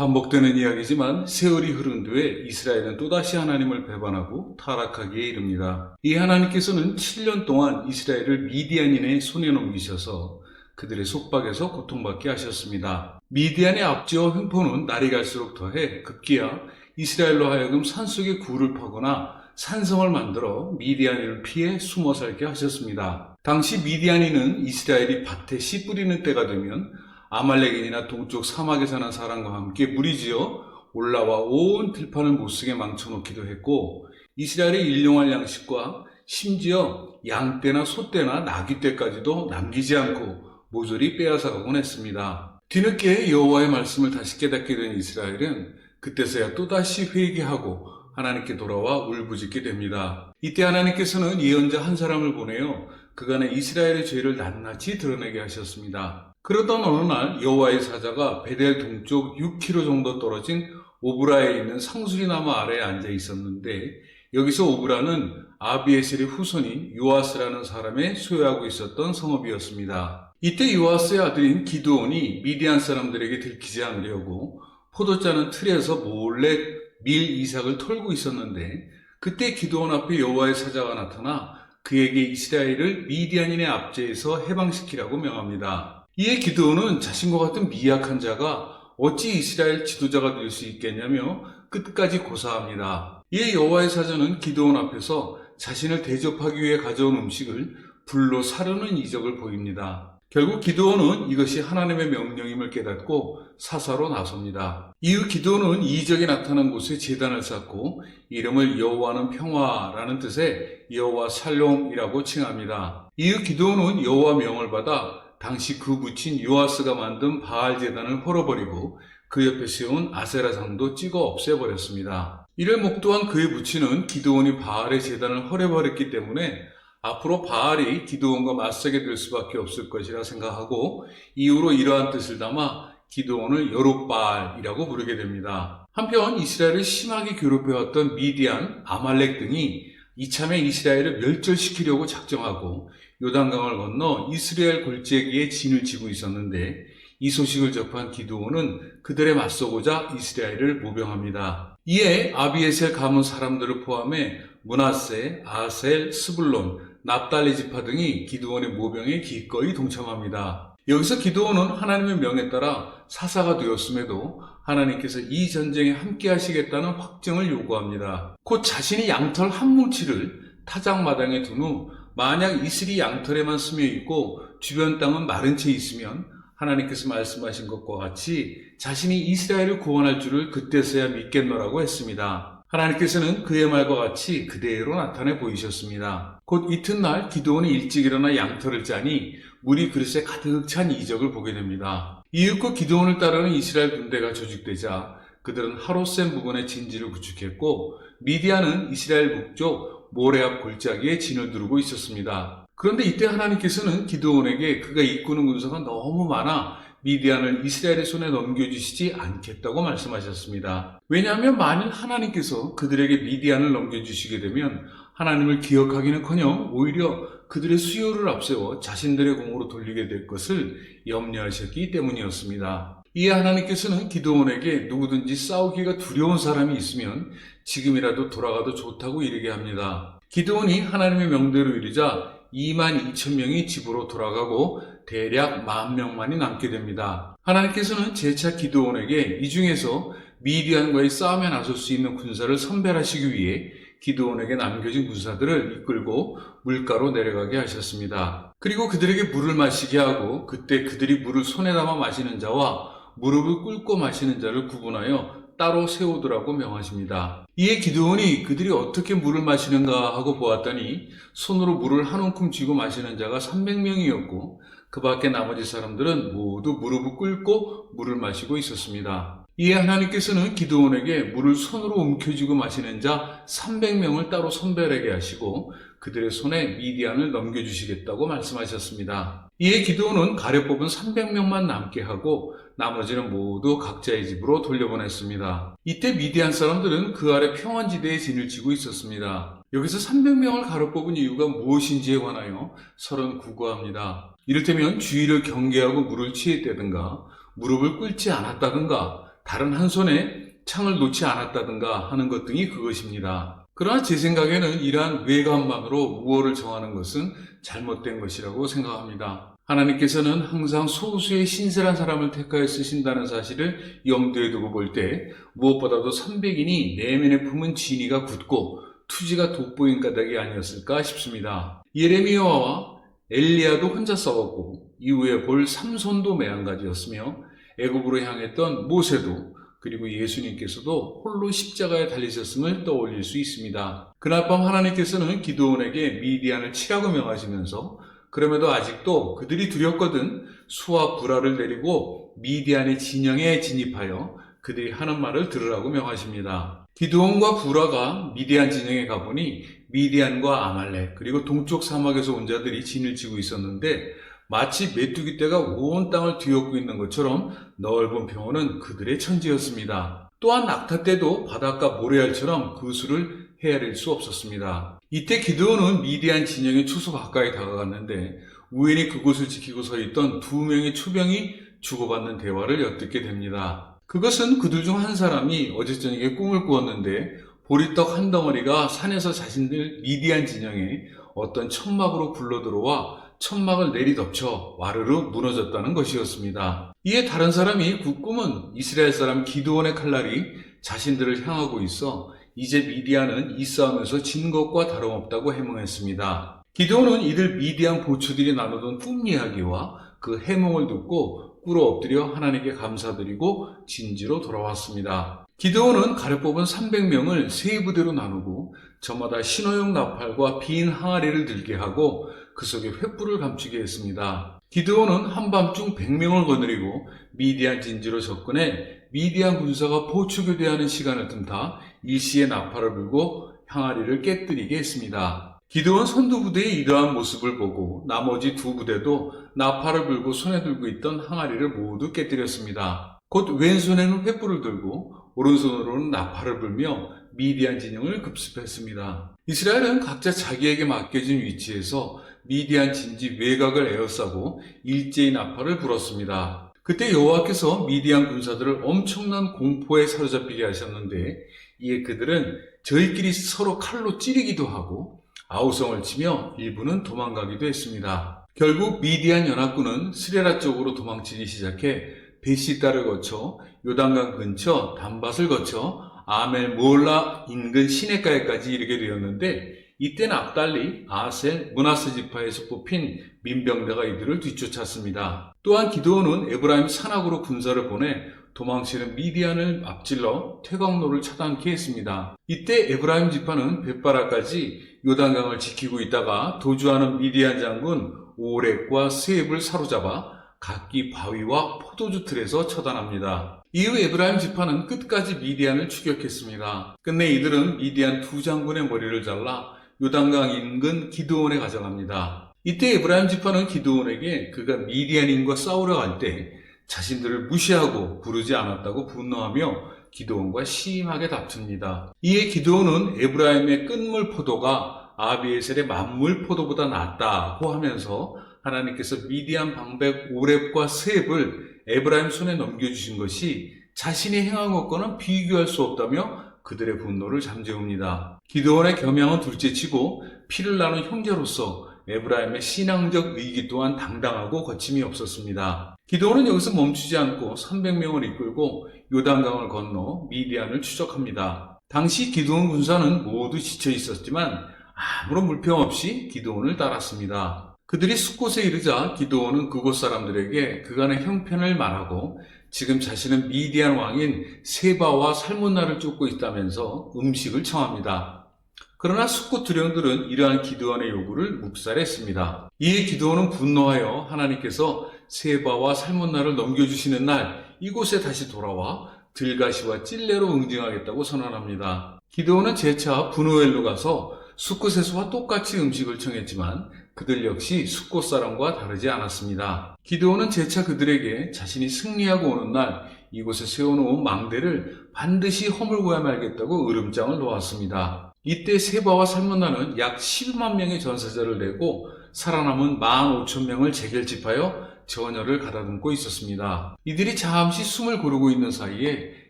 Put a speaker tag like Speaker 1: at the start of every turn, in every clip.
Speaker 1: 반복되는 이야기지만 세월이 흐른 뒤에 이스라엘은 또다시 하나님을 배반하고 타락하기에 이릅니다. 이 하나님께서는 7년 동안 이스라엘을 미디안인의 손에 넘기셔서 그들의 속박에서 고통받게 하셨습니다. 미디안의 압제와 횡포는 날이 갈수록 더해 급기야 이스라엘로 하여금 산속에 굴을 파거나 산성을 만들어 미디안인을 피해 숨어 살게 하셨습니다. 당시 미디안인은 이스라엘이 밭에 씨 뿌리는 때가 되면 아말렉인이나 동쪽 사막에 사는 사람과 함께 무리지어 올라와 온 들판을 못쓰게 망쳐놓기도 했고, 이스라엘의 일용할 양식과 심지어 양떼나 소떼나 나귀떼까지도 남기지 않고 모조리 빼앗아가곤 했습니다. 뒤늦게 여호와의 말씀을 다시 깨닫게 된 이스라엘은 그때서야 또다시 회개하고 하나님께 돌아와 울부짖게 됩니다. 이때 하나님께서는 예언자 한 사람을 보내어 그간의 이스라엘의 죄를 낱낱이 드러내게 하셨습니다. 그러던 어느 날 여호와의 사자가 베델 동쪽 6km 정도 떨어진 오브라에 있는 상수리나무 아래에 앉아 있었는데, 여기서 오브라는 아비에셀의 후손인 요아스라는 사람의 소유하고 있었던 성읍이었습니다. 이때 요아스의 아들인 기드온이 미디안 사람들에게 들키지 않으려고 포도 짜는 틀에서 몰래 밀 이삭을 털고 있었는데, 그때 기드온 앞에 여호와의 사자가 나타나 그에게 이스라엘을 미디안인의 압제에서 해방시키라고 명합니다. 이에 기드온은 자신과 같은 미약한 자가 어찌 이스라엘 지도자가 될 수 있겠냐며 끝까지 고사합니다. 이에 여호와의 사자는 기드온 앞에서 자신을 대접하기 위해 가져온 음식을 불로 사르는 이적을 보입니다. 결국 기드온은 이것이 하나님의 명령임을 깨닫고 사사로 나섭니다. 이후 기드온은 이 이적이 나타난 곳에 제단을 쌓고 이름을 여호와는 평화라는 뜻의 여호와 살롬이라고 칭합니다. 이후 기드온은 여호와 명을 받아 당시 그 부친 요아스가 만든 바알 제단을 헐어버리고 그 옆에 세운 아세라상도 찍어 없애버렸습니다. 이를 목도한 그의 부친은 기드온이 바알의 제단을 헐어버렸기 때문에 앞으로 바알이 기드온과 맞서게 될 수밖에 없을 것이라 생각하고 이후로 이러한 뜻을 담아 기드온을 여룹바알이라고 부르게 됩니다. 한편 이스라엘을 심하게 괴롭혀왔던 미디안, 아말렉 등이 이참에 이스라엘을 멸절시키려고 작정하고 요단강을 건너 이스라엘 골짜기에 진을 치고 있었는데, 이 소식을 접한 기드온은 그들에 맞서고자 이스라엘을 모병합니다. 이에 아비에셀 가문 사람들을 포함해 므낫세, 아셀, 스불론, 납달리 지파 등이 기드온의 모병에 기꺼이 동참합니다. 여기서 기드온은 하나님의 명에 따라 사사가 되었음에도 하나님께서 이 전쟁에 함께 하시겠다는 확증을 요구합니다. 곧 자신이 양털 한 뭉치를 타작마당에 둔 후 만약 이슬이 양털에만 스며 있고 주변 땅은 마른 채 있으면 하나님께서 말씀하신 것과 같이 자신이 이스라엘을 구원할 줄을 그때서야 믿겠노라고 했습니다. 하나님께서는 그의 말과 같이 그대로 나타내 보이셨습니다. 곧 이튿날 기드온이 일찍 일어나 양털을 짜니 물이 그릇에 가득 찬 이적을 보게 됩니다. 이윽고 기드온을 따르는 이스라엘 군대가 조직되자 그들은 하롯셈 부근에 진지를 구축했고, 미디안은 이스라엘 북쪽 모레압 골짜기에 진을 두르고 있었습니다. 그런데 이때 하나님께서는 기드온에게 그가 이끄는 군사가 너무 많아 미디안을 이스라엘의 손에 넘겨주시지 않겠다고 말씀하셨습니다. 왜냐하면 만일 하나님께서 그들에게 미디안을 넘겨주시게 되면 하나님을 기억하기는커녕 오히려 그들의 수요를 앞세워 자신들의 공으로 돌리게 될 것을 염려하셨기 때문이었습니다. 이에 하나님께서는 기드온에게 누구든지 싸우기가 두려운 사람이 있으면 지금이라도 돌아가도 좋다고 이르게 합니다. 기드온이 하나님의 명대로 이르자 22,000명이 집으로 돌아가고 대략 10,000명만이 남게 됩니다. 하나님께서는 재차 기드온에게 이 중에서 미디안과의 싸움에 나설 수 있는 군사를 선별하시기 위해 기드온에게 남겨진 군사들을 이끌고 물가로 내려가게 하셨습니다. 그리고 그들에게 물을 마시게 하고 그때 그들이 물을 손에 담아 마시는 자와 무릎을 꿇고 마시는 자를 구분하여 따로 세우더라고 명하십니다. 이에 기드온이 그들이 어떻게 물을 마시는가 하고 보았더니 손으로 물을 한 움큼 쥐고 마시는 자가 300명이었고 그 밖에 나머지 사람들은 모두 무릎을 꿇고 물을 마시고 있었습니다. 이에 하나님께서는 기드온에게 물을 손으로 움켜쥐고 마시는 자 300명을 따로 선별하게 하시고 그들의 손에 미디안을 넘겨주시겠다고 말씀하셨습니다. 이에 기드온은 가려 뽑은 300명만 남게 하고 나머지는 모두 각자의 집으로 돌려보냈습니다. 이때 미디안 사람들은 그 아래 평원지대에 진을 치고 있었습니다. 여기서 300명을 가려 뽑은 이유가 무엇인지에 관하여 설은 구구합니다. 이를테면 주의를 경계하고 물을 취했다든가 무릎을 꿇지 않았다든가 다른 한 손에 창을 놓지 않았다든가 하는 것 등이 그것입니다. 그러나 제 생각에는 이러한 외관만으로 우월을 정하는 것은 잘못된 것이라고 생각합니다. 하나님께서는 항상 소수의 신실한 사람을 택하여 쓰신다는 사실을 염두에 두고 볼 때 무엇보다도 300인이 내면에 품은 진이가 굳고 투지가 돋보인 까닭이 아니었을까 싶습니다. 예레미야와 엘리야도 혼자 싸웠고 이후에 볼 삼손도 매한가지였으며 애굽으로 향했던 모세도 그리고 예수님께서도 홀로 십자가에 달리셨음을 떠올릴 수 있습니다. 그날 밤 하나님께서는 기드온에게 미디안을 치라고 명하시면서 그럼에도 아직도 그들이 두렵거든 수와 구라를 내리고 미디안의 진영에 진입하여 그들이 하는 말을 들으라고 명하십니다. 기드온과 구라가 미디안 진영에 가보니 미디안과 아말렉 그리고 동쪽 사막에서 온 자들이 진을 치고 있었는데 마치 메뚜기 떼가 온 땅을 뒤엎고 있는 것처럼 넓은 평원은 그들의 천지였습니다. 또한 낙타 떼도 바닷가 모래알처럼 그 수를 헤아릴 수 없었습니다. 이때 기드온은 미디안 진영의 추수 가까이 다가갔는데 우연히 그곳을 지키고 서 있던 두 명의 초병이 주고받는 대화를 엿듣게 됩니다. 그것은 그들 중 한 사람이 어제 저녁에 꿈을 꾸었는데 보리떡 한 덩어리가 산에서 자신들 미디안 진영에 어떤 천막으로 굴러들어와 천막을 내리덮쳐 와르르 무너졌다는 것이었습니다. 이에 다른 사람이 그 꿈은 이스라엘 사람 기드온의 칼날이 자신들을 향하고 있어 이제 미디안은 이 싸움에서 진 것과 다름없다고 해몽했습니다. 기드온은 이들 미디안 보초들이 나누던 꿈 이야기와 그 해몽을 듣고 꿇어 엎드려 하나님께 감사드리고 진지로 돌아왔습니다. 기드온은 가려 뽑은 300명을 세 부대로 나누고 저마다 신호용 나팔과 빈 항아리를 들게 하고 그 속에 횃불을 감추게 했습니다. 기드온은 한밤중 100명을 거느리고 미디안 진지로 접근해 미디안 군사가 보초교대하는 시간을 틈타 일시에 나팔을 불고 항아리를 깨뜨리게 했습니다. 기드온 선두부대의 이러한 모습을 보고 나머지 두 부대도 나팔을 불고 손에 들고 있던 항아리를 모두 깨뜨렸습니다. 곧 왼손에는 횃불을 들고 오른손으로는 나팔을 불며 미디안 진영을 급습했습니다. 이스라엘은 각자 자기에게 맡겨진 위치에서 미디안 진지 외곽을 에워싸고 일제히 나팔을 불었습니다. 그때 여호와께서 미디안 군사들을 엄청난 공포에 사로잡히게 하셨는데 이에 그들은 저희끼리 서로 칼로 찌르기도 하고 아우성을 치며 일부는 도망가기도 했습니다. 결국 미디안 연합군은 스레라 쪽으로 도망치기 시작해 베시다를 거쳐 요단강 근처 단밭을 거쳐 아멜 모올라 인근 시내가에까지 이르게 되었는데 이때 납달리, 아셀, 므낫세 지파에서 뽑힌 민병대가 이들을 뒤쫓았습니다. 또한 기드온은 에브라임 산악으로 군사를 보내 도망치는 미디안을 앞질러 퇴광로를 차단케 했습니다. 이때 에브라임 지파는 벳바라까지 요단강을 지키고 있다가 도주하는 미디안 장군 오렉과 스엡을 사로잡아 각기 바위와 포도주 틀에서 처단합니다. 이후 에브라임 지파는 끝까지 미디안을 추격했습니다. 끝내 이들은 미디안 두 장군의 머리를 잘라 요단강 인근 기드온에 가져갑니다. 이때 에브라임 지파는 기드온에게 그가 미디안인과 싸우러 갈 때 자신들을 무시하고 부르지 않았다고 분노하며 기드온과 심하게 다툽니다. 이에 기드온은 에브라임의 끝물 포도가 아비에셀의 만물 포도보다 낫다고 하면서 하나님께서 미디안 방백 오렙과 스엡을 에브라임 손에 넘겨주신 것이 자신이 행한 것과는 비교할 수 없다며 그들의 분노를 잠재웁니다. 기드온의 겸양은 둘째치고 피를 나눈 형제로서 에브라임의 신앙적 의기 또한 당당하고 거침이 없었습니다. 기드온은 여기서 멈추지 않고 300명을 이끌고 요단강을 건너 미디안을 추적합니다. 당시 기드온 군사는 모두 지쳐 있었지만 아무런 물평 없이 기드온을 따랐습니다. 그들이 숫곳에 이르자 기드온은 그곳 사람들에게 그간의 형편을 말하고 지금 자신은 미디안 왕인 세바와 살문나를 쫓고 있다면서 음식을 청합니다. 그러나 숫곳 두령들은 이러한 기드온의 요구를 묵살했습니다. 이에 기드온은 분노하여 하나님께서 세바와 살문나를 넘겨주시는 날 이곳에 다시 돌아와 들가시와 찔레로 응징하겠다고 선언합니다. 기드온은 재차 브누엘로 가서 숫곳에서와 똑같이 음식을 청했지만 그들 역시 숫곳 사람과 다르지 않았습니다. 기드온은 재차 그들에게 자신이 승리하고 오는 날 이곳에 세워놓은 망대를 반드시 허물고야 말겠다고 으름장을 놓았습니다. 이때 세바와 살문나는 약 12만 명의 전사자를 내고 살아남은 15,000명을 재결집하여 전열을 가다듬고 있었습니다. 이들이 잠시 숨을 고르고 있는 사이에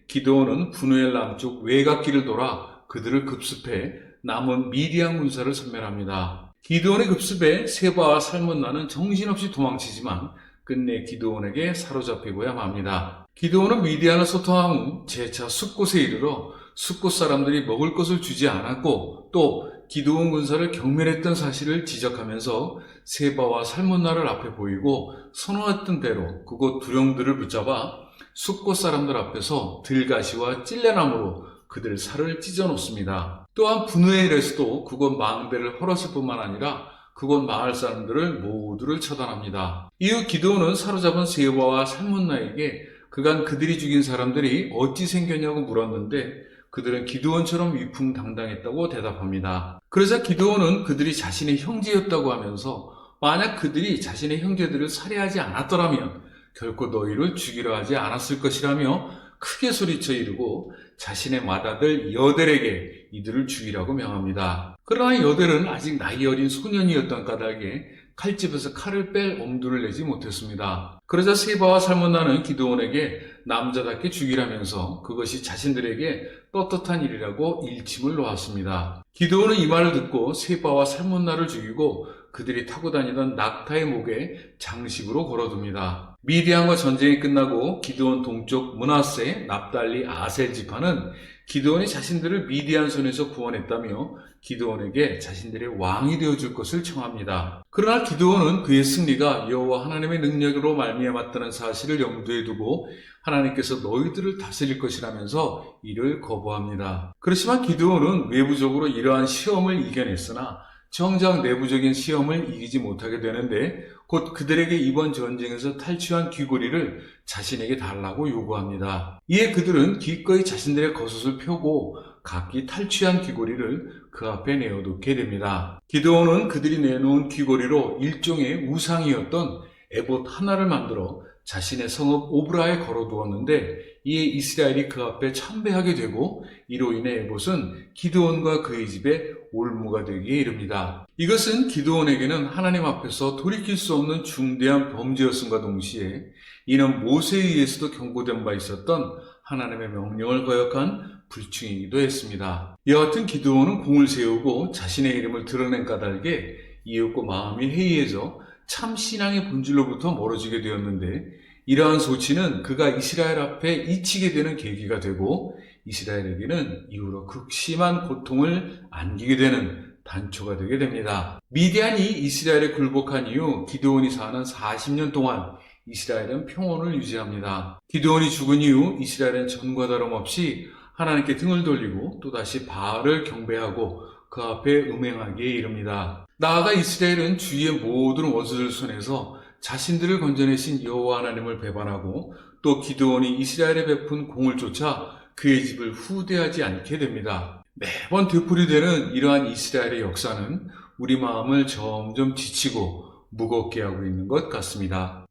Speaker 1: 기드온은 분우엘 남쪽 외곽길을 돌아 그들을 급습해 남은 미디안 군사를 섬멸합니다. 기드온의 급습에 세바와 살문나는 정신없이 도망치지만 끝내 기드온에게 사로잡히고야 맙니다. 기드온은 미디안을 소통한 후 재차 숫곳에 이르러 숫곳 사람들이 먹을 것을 주지 않았고 또 기드온 군사를 경멸했던 사실을 지적하면서 세바와 살문나를 앞에 보이고 선호했던 대로 그곳 두령들을 붙잡아 숫곳 사람들 앞에서 들가시와 찔레나무로 그들 살을 찢어 놓습니다. 또한 분우엘에서도 그곳 망대를 헐었을 뿐만 아니라 그곳 마을 사람들을 모두를 처단합니다. 이후 기드온은 사로잡은 세바와 살문나에게 그간 그들이 죽인 사람들이 어찌 생겼냐고 물었는데 그들은 기드온처럼 위풍당당했다고 대답합니다. 그러자 기드온은 그들이 자신의 형제였다고 하면서 만약 그들이 자신의 형제들을 살해하지 않았더라면 결코 너희를 죽이려 하지 않았을 것이라며 크게 소리쳐 이르고 자신의 맏아들 여델에게 이들을 죽이라고 명합니다. 그러나 여델은 아직 나이 어린 소년이었던 까닭에 칼집에서 칼을 뺄 엄두를 내지 못했습니다. 그러자 세바와 살문나는 기드온에게 남자답게 죽이라면서 그것이 자신들에게 떳떳한 일이라고 일침을 놓았습니다. 기드온은 이 말을 듣고 세바와 살문나를 죽이고 그들이 타고 다니던 낙타의 목에 장식으로 걸어둡니다. 미디안과 전쟁이 끝나고 기드온 동쪽 므낫세, 납달리, 아셀 지파는 기드온이 자신들을 미디안 손에서 구원했다며 기드온에게 자신들의 왕이 되어줄 것을 청합니다. 그러나 기드온은 그의 승리가 여호와 하나님의 능력으로 말미암았다는 사실을 염두에 두고 하나님께서 너희들을 다스릴 것이라면서 이를 거부합니다. 그렇지만 기드온은 외부적으로 이러한 시험을 이겨냈으나 정작 내부적인 시험을 이기지 못하게 되는데 곧 그들에게 이번 전쟁에서 탈취한 귀고리를 자신에게 달라고 요구합니다. 이에 그들은 기꺼이 자신들의 겉옷을 펴고 각기 탈취한 귀고리를 그 앞에 내어놓게 됩니다. 기드온은 그들이 내놓은 귀고리로 일종의 우상이었던 에봇 하나를 만들어 자신의 성읍 오브라에 걸어두었는데 이에 이스라엘이 그 앞에 참배하게 되고 이로 인해 에봇은 기드온과 그의 집에 올무가 되기에 이릅니다. 이것은 기드온에게는 하나님 앞에서 돌이킬 수 없는 중대한 범죄였음과 동시에 이는 모세에 의해서도 경고된 바 있었던 하나님의 명령을 거역한 불충이기도 했습니다. 여하튼 기드온은 공을 세우고 자신의 이름을 드러낸 까닭에 이윽고 마음이 해이해져 참 신앙의 본질로부터 멀어지게 되었는데 이러한 소치는 그가 이스라엘 앞에 잊히게 되는 계기가 되고 이스라엘에게는 이후로 극심한 고통을 안기게 되는 단초가 되게 됩니다. 미디안이 이스라엘에 굴복한 이후 기드온이 사는 40년 동안 이스라엘은 평온을 유지합니다. 기드온이 죽은 이후 이스라엘은 전과 다름없이 하나님께 등을 돌리고 또다시 바알을 경배하고 그 앞에 음행하기에 이릅니다. 나아가 이스라엘은 주위의 모든 원수들 손에서 자신들을 건져내신 여호와 하나님을 배반하고 또 기드온이 이스라엘에 베푼 공을 쫓아 그의 집을 후대하지 않게 됩니다. 매번 되풀이되는 이러한 이스라엘의 역사는 우리 마음을 점점 지치고 무겁게 하고 있는 것 같습니다.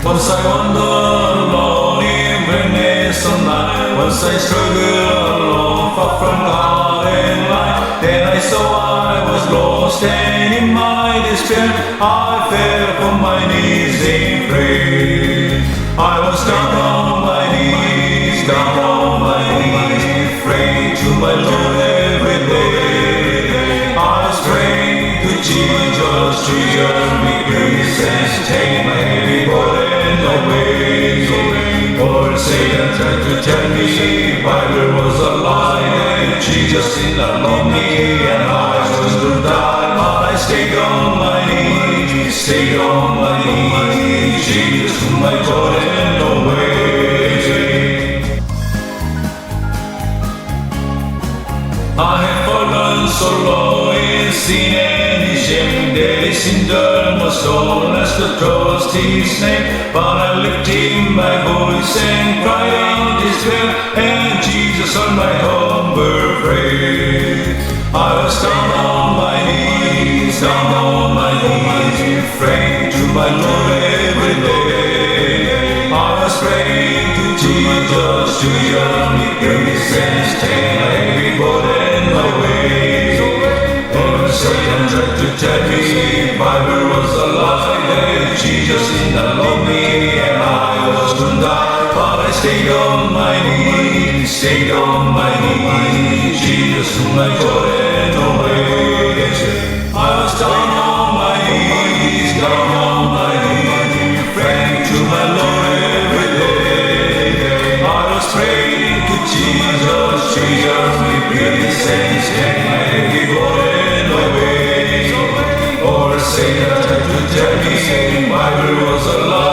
Speaker 2: Once I wander alone in Venice all night. Once I struggle alone, far from God and light. Then I saw I was lost, and in my despair I fell from my knees in prayer. I was down on my knees, praying to my Lord every day. I was praying to Jesus, give me grace and take my heavy burden away. For Satan tried to tell me Bible was a lie and Jesus did not love me and I was to die. But I stayed on my knees, Jesus took my burden away. I have fallen so low in sin and in shame that it seemed almost all as to trust His name. But I lifted my voice and cried out despair, and Jesus heard my humble prayer. I was down on my knees, praying to my Lord every day. I was praying to Jesus to show me grace and take my heavy burden away. For Satan tried to tell me Bible was a lie. Jesus did not love me, and I was to die. But I stayed on my knees, stayed on my knees. Jesus took my Jordan away. I was down on my knees, down on my knees, praying to my Lord every day. I was praying to Jesus, Jesus, may please take my heavy burden away. Or Satan tried to tell me, Bible was a lie.